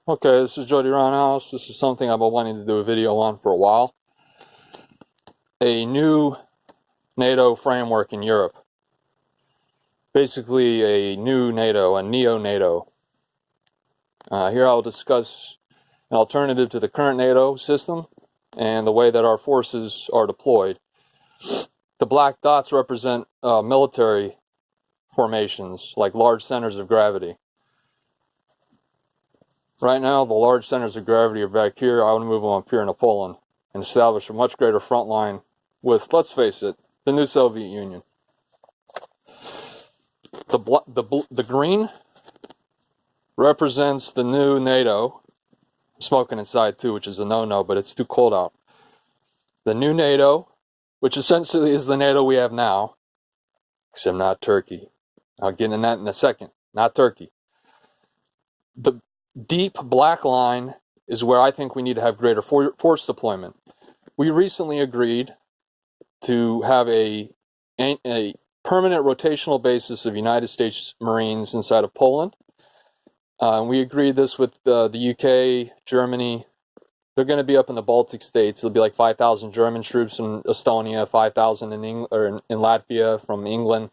Okay, this is Jody Roundhouse. This is something I've been wanting to do a video on for a while. A new NATO framework in Europe. Basically a new NATO, a Neo-NATO. Here I'll discuss an alternative to the current NATO system and the way that our forces are deployed. The black dots represent military formations, like large centers of gravity. Right now, the large centers of gravity are back here. I want to move them up here in Poland and establish a much greater front line with, let's face it, the new Soviet Union. The green represents the new NATO. I'm smoking inside too, which is a no-no, but it's too cold out. The new NATO, which essentially is the NATO we have now, except not Turkey. I'll get into that in a second. Not Turkey. The deep black line is where I think we need to have greater force deployment. We recently agreed to have a permanent rotational basis of United States Marines inside of Poland. We agreed this with the UK, Germany. They're going to be up in the Baltic states. It'll be like 5,000 German troops in Estonia, 5,000 in Latvia from England.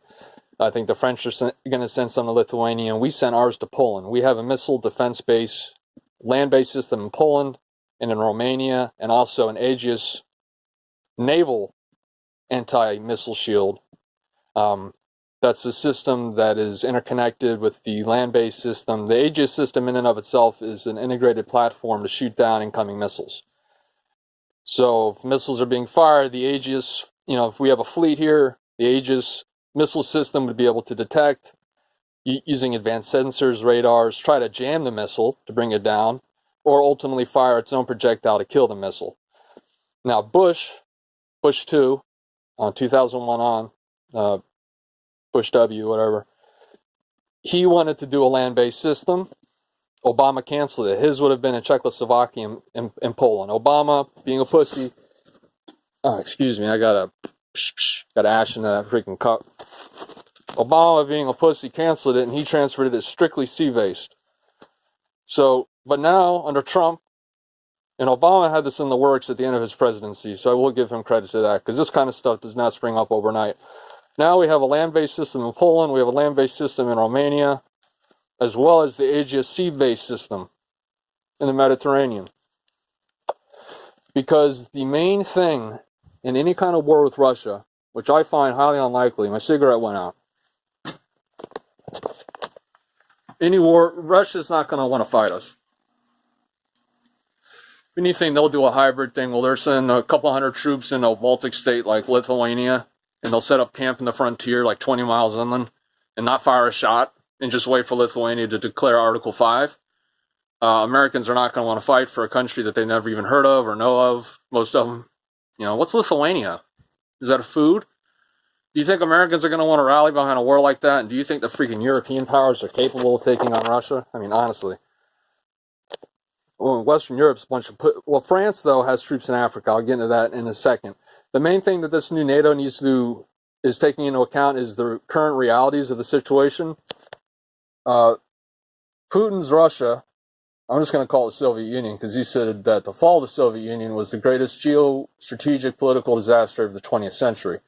I think the French are going to send some to Lithuania, and we sent ours to Poland. We have a missile defense base, land-based system in Poland and in Romania, and also an Aegis naval anti-missile shield. That's a system that is interconnected with the land-based system. The Aegis system in and of itself is an integrated platform to shoot down incoming missiles. So if missiles are being fired, the Aegis, if we have a fleet here, the Aegis missile system would be able to detect using advanced sensors, radars, try to jam the missile to bring it down, or ultimately fire its own projectile to kill the missile. Now Bush 2, 2001 on, Bush W, whatever, he wanted to do a land-based system. Obama canceled it. His would have been in Czechoslovakia and Poland. Obama, being a pussy, excuse me, I got ash in that freaking cup. Obama, being a pussy, canceled it, and he transferred it as strictly sea-based. So, but now, under Trump, and Obama had this in the works at the end of his presidency, so I will give him credit to that, because this kind of stuff does not spring up overnight. Now we have a land-based system in Poland, we have a land-based system in Romania, as well as the Aegis sea-based system in the Mediterranean. Because the main thing in any kind of war with Russia, which I find highly unlikely, my cigarette went out. Any war, Russia's not going to want to fight us. If anything, they'll do a hybrid thing. Well, they're sending a couple hundred troops in a Baltic state like Lithuania, and they'll set up camp in the frontier like 20 miles inland and not fire a shot and just wait for Lithuania to declare Article 5. Americans are not going to want to fight for a country that they've never even heard of or know of, most of them. What's Lithuania? Is that a food? Do you think Americans are going to want to rally behind a war like that? And do you think the freaking European powers are capable of taking on Russia? I mean, honestly. Well, Western Europe's a bunch of... Well, France, though, has troops in Africa. I'll get into that in a second. The main thing that this new NATO needs to do is taking into account is the current realities of the situation. Putin's Russia, I'm just going to call it Soviet Union, because he said that the fall of the Soviet Union was the greatest geostrategic political disaster of the 20th century.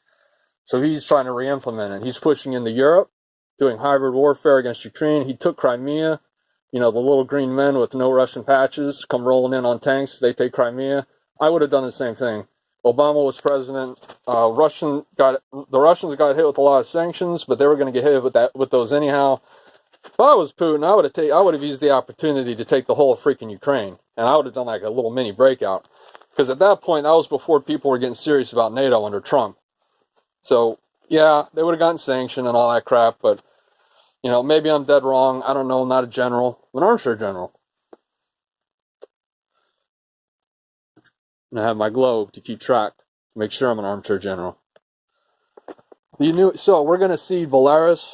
So he's trying to re-implement it. He's pushing into Europe, doing hybrid warfare against Ukraine. He took Crimea. The little green men with no Russian patches come rolling in on tanks. They take Crimea. I would have done the same thing. Obama was president. The Russians got hit with a lot of sanctions, but they were going to get hit with those anyhow. If I was Putin, I would have used the opportunity to take the whole of freaking Ukraine, and I would have done like a little mini breakout. Because at that point, that was before people were getting serious about NATO under Trump. So yeah, they would have gotten sanctioned and all that crap, but maybe I'm dead wrong. I don't know. I'm not a general. I'm an armchair general. And I have my globe to keep track, to make sure I'm an armchair general. So we're going to see Belarus,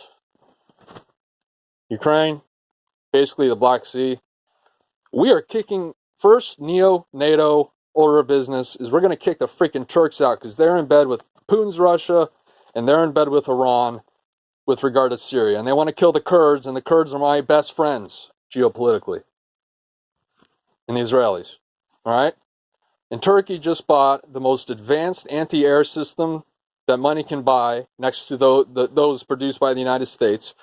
Ukraine, basically the Black Sea. We are kicking, first Neo-NATO order of business is we're going to kick the freaking Turks out, because they're in bed with Putin's Russia, and they're in bed with Iran with regard to Syria. And they want to kill the Kurds, and the Kurds are my best friends, geopolitically. and the Israelis. All right? And Turkey just bought the most advanced anti-air system that money can buy next to those produced by the United States.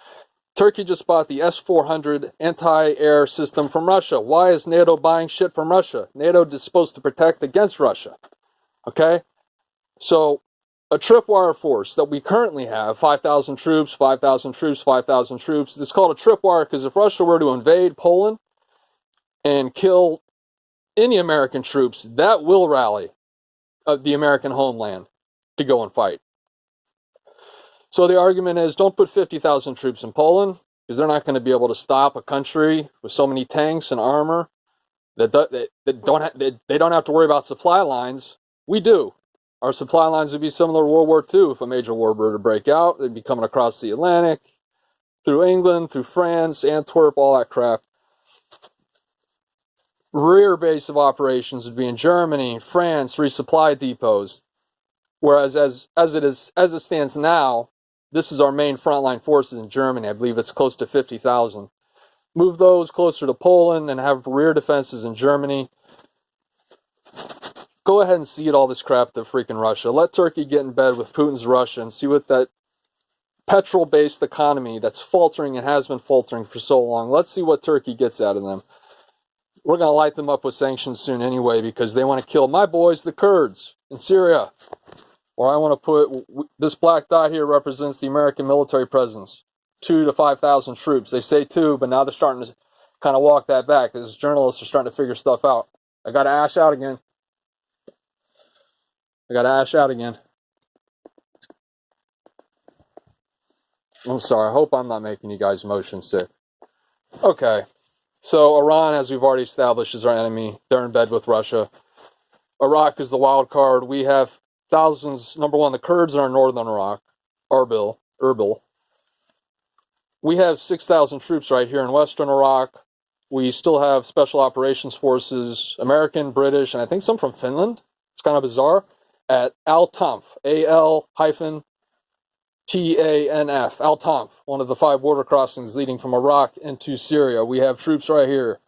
Turkey just bought the S-400 anti-air system from Russia. Why is NATO buying shit from Russia? NATO is supposed to protect against Russia. Okay? So, a tripwire force that we currently have, 5,000 troops, 5,000 troops, 5,000 troops. It's called a tripwire because if Russia were to invade Poland and kill any American troops, that will rally the American homeland to go and fight. So the argument is, don't put 50,000 troops in Poland, because they're not going to be able to stop a country with so many tanks and armor that they don't have to worry about supply lines. We do. Our supply lines would be similar to World War II if a major war were to break out. They'd be coming across the Atlantic, through England, through France, Antwerp, all that crap. Rear base of operations would be in Germany, France, resupply depots. Whereas as it stands now, this is our main frontline forces in Germany. I believe it's close to 50,000. Move those closer to Poland and have rear defenses in Germany. Go ahead and cede all this crap to freaking Russia. Let Turkey get in bed with Putin's Russia and see what that petrol-based economy that's faltering and has been faltering for so long. Let's see what Turkey gets out of them. We're going to light them up with sanctions soon anyway because they want to kill my boys, the Kurds, in Syria. Or I want to put, this black dot here represents the American military presence. 2,000 to 5,000 troops. They say 2, but now they're starting to kind of walk that back as journalists are starting to figure stuff out. I got to ash out again. I'm sorry. I hope I'm not making you guys motion sick. Okay. So Iran, as we've already established, is our enemy. They're in bed with Russia. Iraq is the wild card. We have thousands. Number one, the Kurds are in northern Iraq. Erbil. We have 6,000 troops right here in western Iraq. We still have special operations forces, American, British, and I think some from Finland. It's kind of bizarre. At Al-Tanf, Al-Tanf, Al-Tanf, one of the 5 border crossings leading from Iraq into Syria. We have troops right here.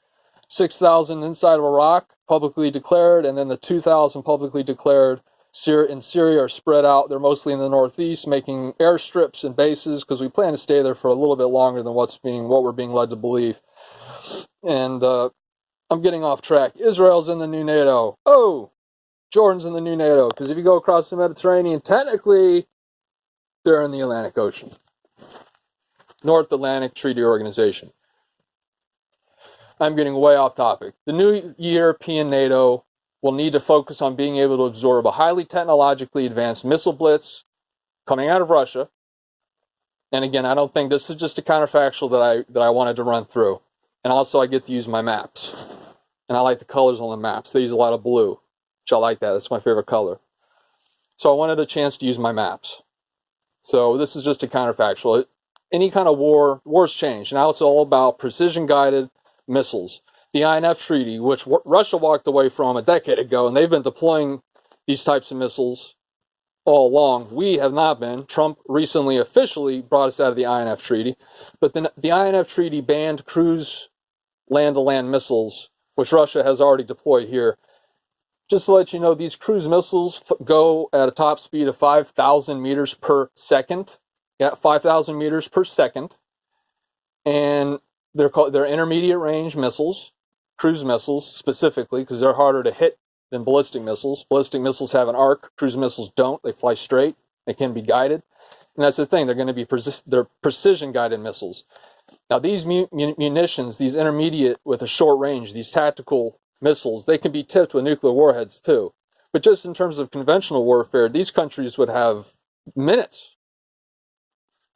6,000 inside of Iraq, publicly declared, and then the 2,000 publicly declared in Syria are spread out. They're mostly in the northeast, making airstrips and bases because we plan to stay there for a little bit longer than what we're being led to believe. And I'm getting off track. Israel's in the new NATO. Oh, Jordan's in the new NATO because if you go across the Mediterranean, technically they're in the Atlantic Ocean. North Atlantic Treaty Organization. I'm getting way off topic. The new European NATO will need to focus on being able to absorb a highly technologically advanced missile blitz coming out of Russia. And again, I don't think this is just a counterfactual that I wanted to run through. And also I get to use my maps. And I like the colors on the maps. They use a lot of blue, which I like that. That's my favorite color. So I wanted a chance to use my maps. So this is just a counterfactual. Any kind of war's changed. Now it's all about precision-guided missiles. The INF Treaty, which Russia walked away from a decade ago, and they've been deploying these types of missiles all along. We have not been. Trump recently officially brought us out of the INF Treaty. But the INF Treaty banned cruise land-to-land missiles, which Russia has already deployed here. Just to let you know, these cruise missiles go at a top speed of 5,000 meters per second. Yeah, 5,000 meters per second. And they're intermediate range missiles, cruise missiles specifically, because they're harder to hit than ballistic missiles. Ballistic missiles have an arc. Cruise missiles don't. They fly straight. They can be guided. And that's the thing. They're going to be they're precision-guided missiles. Now, these munitions, these intermediate with a short range, these tactical missiles, they can be tipped with nuclear warheads too. But just in terms of conventional warfare, these countries would have minutes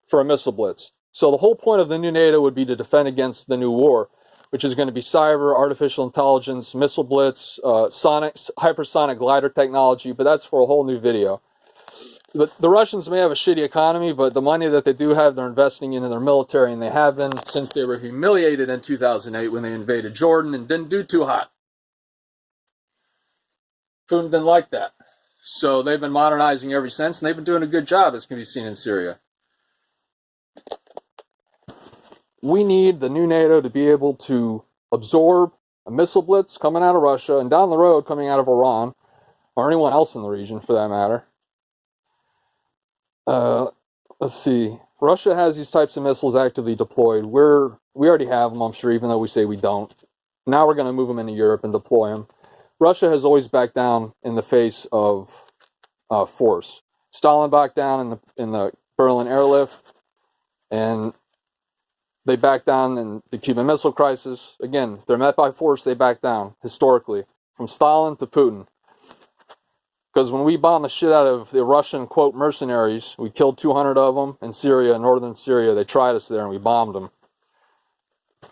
for a missile blitz. So the whole point of the new NATO would be to defend against the new war, which is going to be cyber, artificial intelligence, missile blitz, hypersonic glider technology, but that's for a whole new video. But the Russians may have a shitty economy, but the money that they do have, they're investing in their military, and they have been since they were humiliated in 2008 when they invaded Jordan and didn't do too hot. Putin didn't like that. So they've been modernizing ever since, and they've been doing a good job, as can be seen in Syria. We need the new NATO to be able to absorb a missile blitz coming out of Russia, and down the road coming out of Iran, or anyone else in the region for that matter. Let's see. Russia has these types of missiles actively deployed. We already have them, I'm sure, even though we say we don't. Now we're going to move them into Europe and deploy them. Russia has always backed down in the face of force. Stalin backed down in the Berlin airlift, and they backed down in the Cuban Missile Crisis. Again, if they're met by force, they back down, historically, from Stalin to Putin. Because when we bombed the shit out of the Russian, quote, mercenaries, we killed 200 of them in Syria, northern Syria. They tried us there and we bombed them.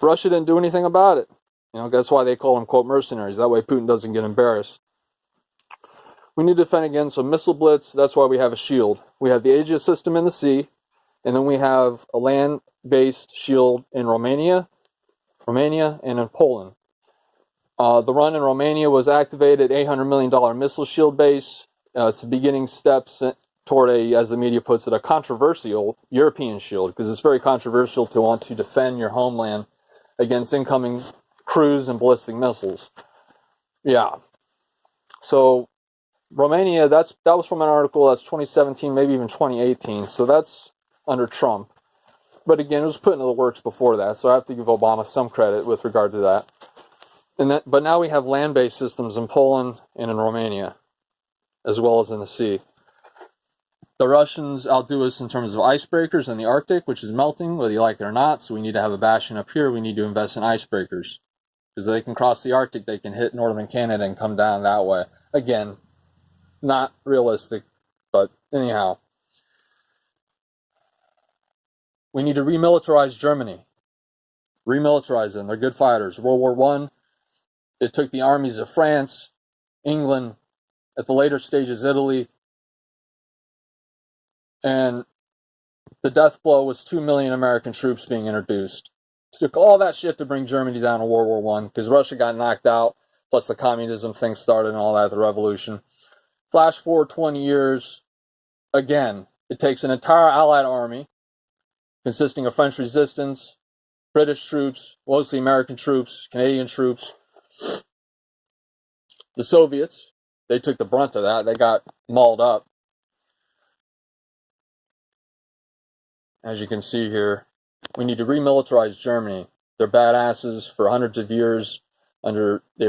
Russia didn't do anything about it. That's why they call them, quote, mercenaries. That way Putin doesn't get embarrassed. We need to defend against a missile blitz. That's why we have a shield. We have the Aegis system in the sea, and then we have a land-based shield in Romania, and in Poland. The run in Romania was activated, $800 million missile shield base. It's the beginning steps toward as the media puts it, a controversial European shield, because it's very controversial to want to defend your homeland against incoming cruise and ballistic missiles. Yeah. So Romania, that was from an article that's 2017, maybe even 2018. So that's under Trump. But again, it was put into the works before that, so I have to give Obama some credit with regard to that. But now we have land-based systems in Poland and in Romania, as well as in the sea. The Russians outdo us in terms of icebreakers in the Arctic, which is melting, whether you like it or not. So we need to have a bastion up here. We need to invest in icebreakers. Because they can cross the Arctic, they can hit northern Canada and come down that way. Again, not realistic, but anyhow. We need to remilitarize Germany. Remilitarize them. They're good fighters. World War I, it took the armies of France, England, at the later stages Italy, and the death blow was 2 million American troops being introduced. It took all that shit to bring Germany down to World War I, because Russia got knocked out, plus the communism thing started and all that, the revolution. Flash forward 20 years, again, it takes an entire Allied army, consisting of French resistance, British troops, mostly American troops, Canadian troops, the Soviets. They took the brunt of that. They got mauled up. As you can see here, we need to remilitarize Germany. They're badasses for hundreds of years. They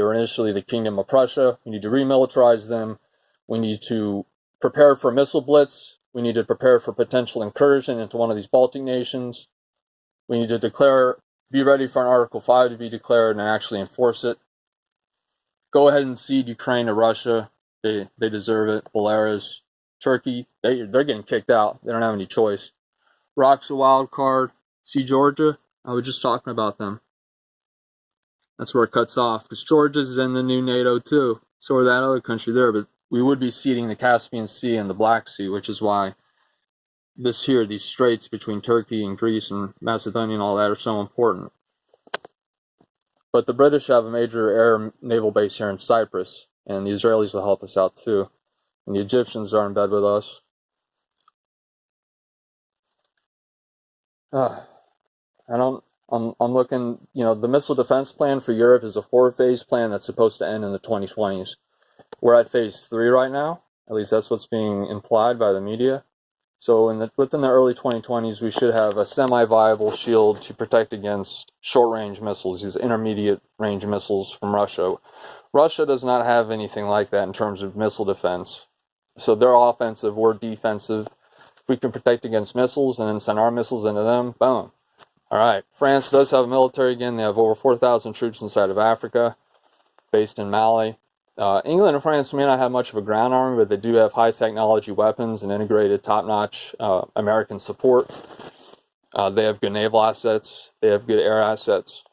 were initially the Kingdom of Prussia. We need to remilitarize them. We need to prepare for a missile blitz. We need to prepare for potential incursion into one of these Baltic nations. We need to be ready for an Article 5 to be declared and actually enforce it. Go ahead and cede Ukraine to Russia. They deserve it. Belarus, Turkey, they're getting kicked out. They don't have any choice. Rock's a wild card. See Georgia? I was just talking about them. That's where it cuts off, because Georgia's in the new NATO too. So are that other country there, but we would be ceding the Caspian Sea and the Black Sea, which is why these straits between Turkey and Greece and Macedonia and all that are so important. But the British have a major air naval base here in Cyprus, and the Israelis will help us out too. And the Egyptians are in bed with us. I'm looking, the missile defense plan for Europe is a 4-phase plan that's supposed to end in the 2020s. We're at phase 3 right now. At least that's what's being implied by the media. So within the early 2020s, we should have a semi-viable shield to protect against short-range missiles, these intermediate-range missiles from Russia. Russia does not have anything like that in terms of missile defense. So they're offensive, we're defensive. We can protect against missiles and then send our missiles into them. Boom. All right. France does have a military again. They have over 4,000 troops inside of Africa, based in Mali. England and France may not have much of a ground army, but they do have high technology weapons and integrated top-notch American support. They have good naval assets. They have good air assets.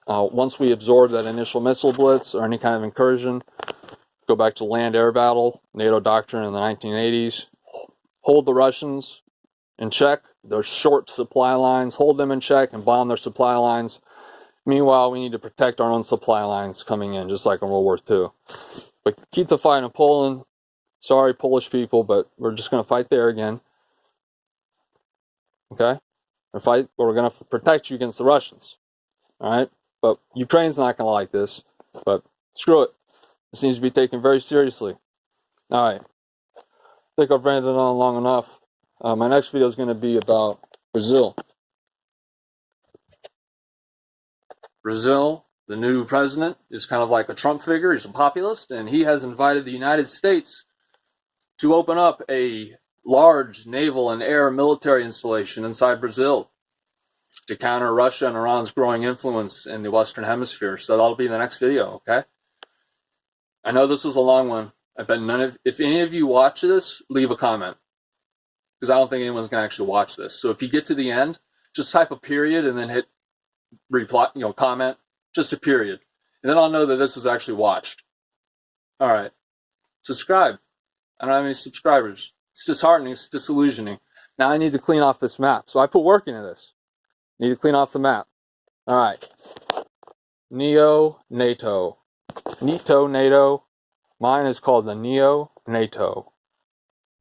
Once we absorb that initial missile blitz or any kind of incursion, go back to land-air battle, NATO doctrine in the 1980s, hold the Russians in check, their short supply lines, hold them in check and bomb their supply lines. Meanwhile, we need to protect our own supply lines coming in, just like in World War II. But keep the fight in Poland. Sorry, Polish people, but we're just going to fight there again. Okay? We're going to protect you against the Russians. All right? but Ukraine's not going to like this. But screw it. This needs to be taken very seriously. All right. I think I've ranted on long enough. My next video is going to be about Brazil. Brazil, the new president, is kind of like a Trump figure. He's a populist, and he has invited the United States to open up a large naval and air military installation inside Brazil to counter Russia and Iran's growing influence in the Western Hemisphere. So that'll be in the next video, okay? I know this was a long one. I bet if any of you watch this, leave a comment, because I don't think anyone's going to actually watch this. So if you get to the end, just type a period and then hit reply, comment, just a period. And then I'll know that this was actually watched. All right. Subscribe. I don't have any subscribers. It's disheartening. It's disillusioning. Now I need to clean off this map. So I put work into this. Need to clean off the map. All right. Neo-NATO. NATO. Mine is called the Neo-NATO.